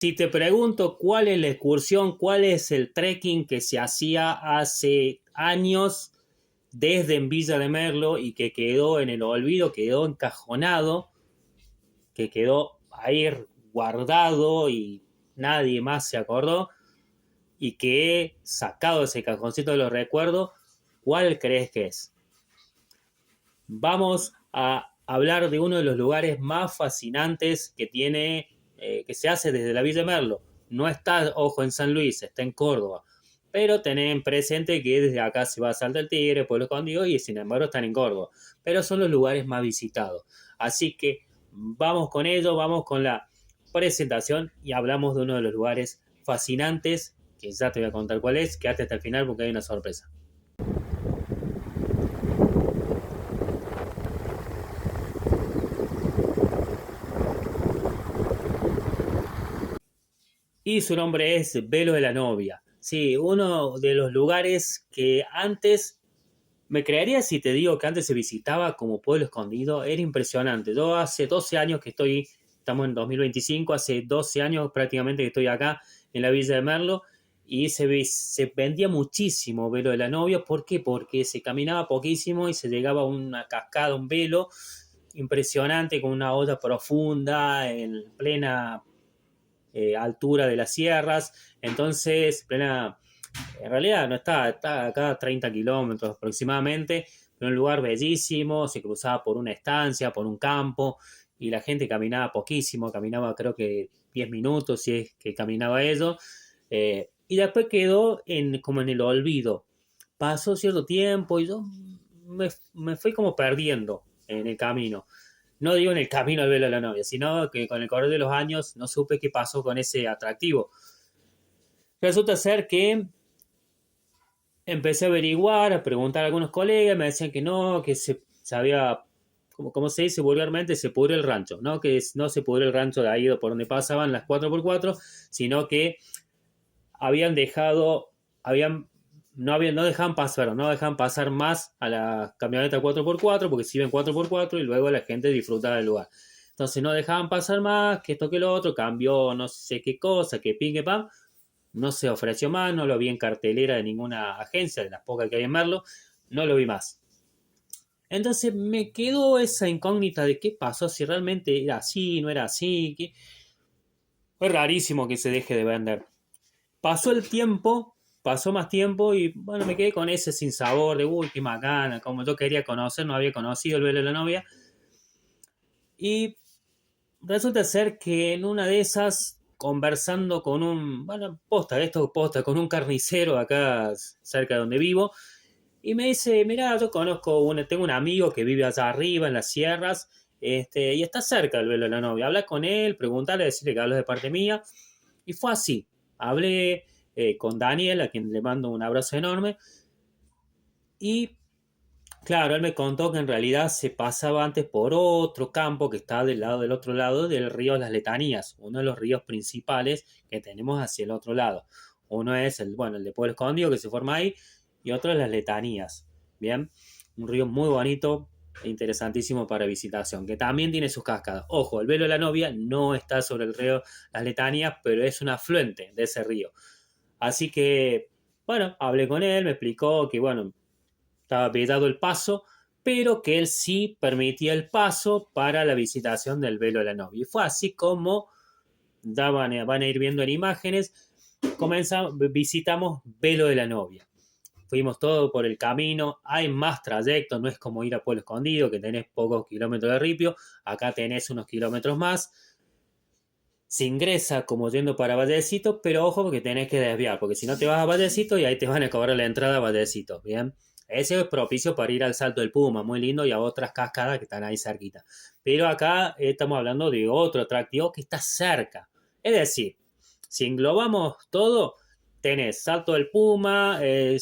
Si te pregunto cuál es la excursión, cuál es el trekking que se hacía hace años desde en Villa de Merlo y que quedó en el olvido, quedó encajonado, que quedó ahí guardado y nadie más se acordó y que he sacado ese cajoncito de los recuerdos, ¿cuál crees que es? Vamos a hablar de uno de los lugares más fascinantes que tiene, que se hace desde la Villa Merlo. No está, ojo, en San Luis, está en Córdoba. Pero tened presente que desde acá se va a Salta del Tigre, Pueblo Escondido y sin embargo están en Córdoba. Pero son los lugares más visitados. Así que vamos con ello, vamos con la presentación y hablamos de uno de los lugares fascinantes, que ya te voy a contar cuál es, quédate hasta el final porque hay una sorpresa. Y su nombre es Velo de la Novia. Sí, uno de los lugares que antes, me creería si te digo que antes se visitaba como pueblo escondido, era impresionante. Yo hace 12 años que estoy, estamos en 2025, hace 12 años prácticamente que estoy acá en la Villa de Merlo y se vendía muchísimo Velo de la Novia. ¿Por qué? Porque se caminaba poquísimo y se llegaba a una cascada, un velo impresionante con una olla profunda en plena altura de las sierras, entonces, en realidad no está acá a 30 kilómetros aproximadamente, pero un lugar bellísimo, se cruzaba por una estancia, por un campo, y la gente caminaba poquísimo, caminaba creo que 10 minutos, si es que caminaba eso, y después quedó como en el olvido. Pasó cierto tiempo y yo me fui como perdiendo en el camino. No digo en el camino al velo de la novia, sino que con el correr de los años no supe qué pasó con ese atractivo. Resulta ser que empecé a averiguar, a preguntar a algunos colegas, me decían que no, que se había, como se dice vulgarmente, se pudrió el rancho, ¿no? Que no se pudrió el rancho de ahí por donde pasaban las 4x4, sino que habían dejado, no dejaban pasar, no dejaban pasar más a la camioneta 4x4 porque si ven 4x4 y luego la gente disfrutaba del lugar. Entonces no dejaban pasar más, que esto que lo otro, cambió no sé qué cosa, que ping, que pam, no se ofreció más, no lo vi en cartelera de ninguna agencia, de las pocas que hay en Merlo, no lo vi más. Entonces me quedó esa incógnita de qué pasó, si realmente era así, no era así, que es rarísimo que se deje de vender. Pasó el tiempo, pasó más tiempo y bueno, me quedé con ese sinsabor de uy, qué macana, como yo quería conocer, no había conocido el velo de la novia. Y resulta ser que en una de esas, conversando con bueno, posta, con un carnicero acá cerca de donde vivo, y me dice, mira, yo tengo un amigo que vive allá arriba en las sierras, y está cerca del velo de la novia. Habla con él, preguntarle, decirle que hablas de parte mía. Y fue así. Hablé con Daniel, a quien le mando un abrazo enorme. Y claro, él me contó que en realidad se pasaba antes por otro campo que está del otro lado del río Las Letanías, uno de los ríos principales que tenemos hacia el otro lado. Uno es el de Pueblo Escondido que se forma ahí y otro es Las Letanías. Bien, un río muy bonito e interesantísimo para visitación, que también tiene sus cascadas. Ojo, el Velo de la Novia no está sobre el río Las Letanías, pero es un afluente de ese río. Así que, bueno, hablé con él, me explicó que, bueno, estaba vedado el paso, pero que él sí permitía el paso para la visitación del velo de la novia. Y fue así como van a ir viendo en imágenes, visitamos velo de la novia. Fuimos todo por el camino, hay más trayectos, no es como ir a Pueblo Escondido, que tenés pocos kilómetros de ripio, acá tenés unos kilómetros más. Se ingresa como yendo para Vallecito, pero ojo porque tenés que desviar, porque si no te vas a Vallecito y ahí te van a cobrar la entrada a Vallecito, ¿bien? Ese es propicio para ir al Salto del Puma, muy lindo, y a otras cascadas que están ahí cerquita. Pero acá estamos hablando de otro atractivo que está cerca. Es decir, si englobamos todo, tenés Salto del Puma,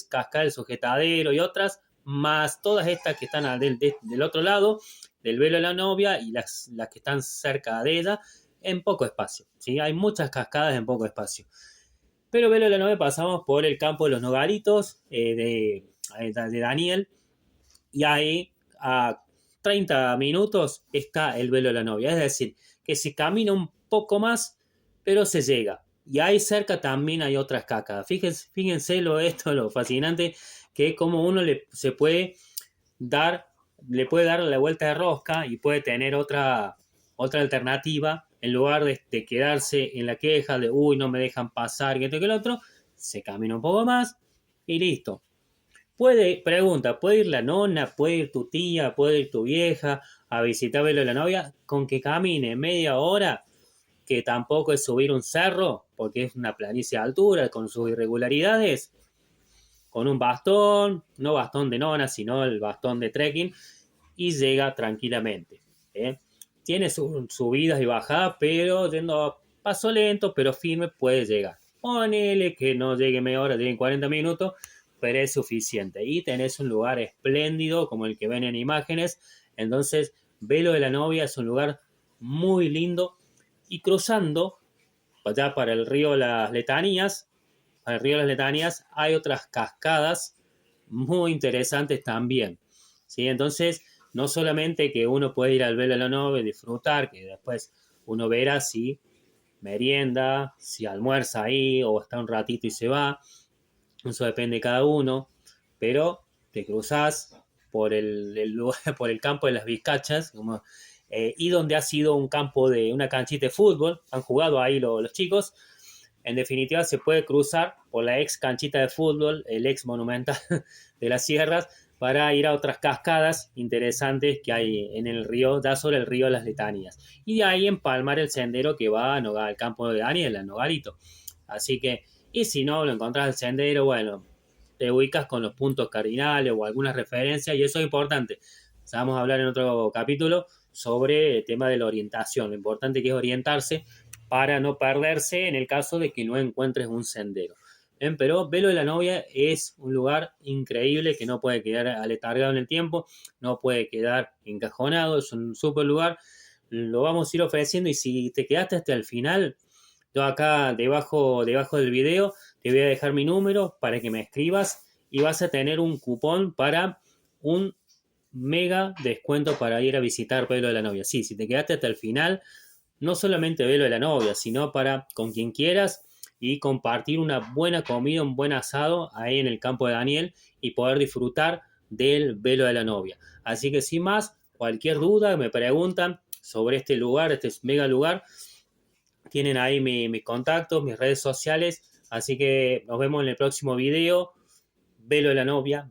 Cascada del Sujetadero y otras, más todas estas que están del otro lado, del Velo de la Novia y las que están cerca de ella, en poco espacio. ¿Sí? Hay muchas cascadas en poco espacio. Pero Velo de la Novia pasamos por el campo de los Nogaritos de Daniel y ahí a 30 minutos está el Velo de la Novia. Es decir, que se camina un poco más, pero se llega. Y ahí cerca también hay otras cascadas. Fíjense lo fascinante que es como uno se puede dar, le puede dar la vuelta de rosca y puede tener otra alternativa en lugar de quedarse en la queja de, uy, no me dejan pasar, que esto que el otro, se camina un poco más y listo. ¿Puede ir la nona, puede ir tu tía, puede ir tu vieja a visitar a verlo de la novia? Con que camine media hora, que tampoco es subir un cerro, porque es una planicie de altura con sus irregularidades, con un bastón, no bastón de nona, sino el bastón de trekking, y llega tranquilamente. ¿eh? Tiene sus subidas y bajadas, pero yendo a paso lento, pero firme, puede llegar. Ponele que no llegue media hora, llegue en 40 minutos, pero es suficiente. Y tenés un lugar espléndido, como el que ven en imágenes. Entonces, Velo de la Novia es un lugar muy lindo. Y cruzando, allá para el río Las Letanías, para el río Las Letanías, hay otras cascadas muy interesantes también. ¿sí? Entonces, no solamente que uno puede ir al Velo de la Novia y disfrutar, que después uno verá si merienda, si almuerza ahí o está un ratito y se va, eso depende de cada uno, pero te cruzás por el lugar, por el campo de las Vizcachas, y donde ha sido un campo de una canchita de fútbol, han jugado ahí los chicos. En definitiva, se puede cruzar por la ex canchita de fútbol, el ex monumental de las sierras, para ir a otras cascadas interesantes que hay en el río, da sobre el río Las Letanías. Y de ahí empalmar el sendero que va al campo de Daniel, a Nogalito. Así que, y si no lo encontrás el sendero, bueno, te ubicas con los puntos cardinales o algunas referencias, y eso es importante. Vamos a hablar en otro capítulo sobre el tema de la orientación, lo importante que es orientarse para no perderse en el caso de que no encuentres un sendero. Pero Velo de la Novia es un lugar increíble que no puede quedar aletargado en el tiempo, no puede quedar encajonado, es un super lugar, lo vamos a ir ofreciendo y si te quedaste hasta el final, yo acá debajo del video te voy a dejar mi número para que me escribas y vas a tener un cupón para un mega descuento para ir a visitar Velo de la Novia. Sí, si te quedaste hasta el final, no solamente Velo de la Novia, sino para con quien quieras y compartir una buena comida, un buen asado ahí en el campo de Daniel y poder disfrutar del Velo de la Novia. Así que sin más, cualquier duda me preguntan sobre este lugar, este mega lugar, tienen ahí mis contactos, mis redes sociales, así que nos vemos en el próximo video. Velo de la Novia.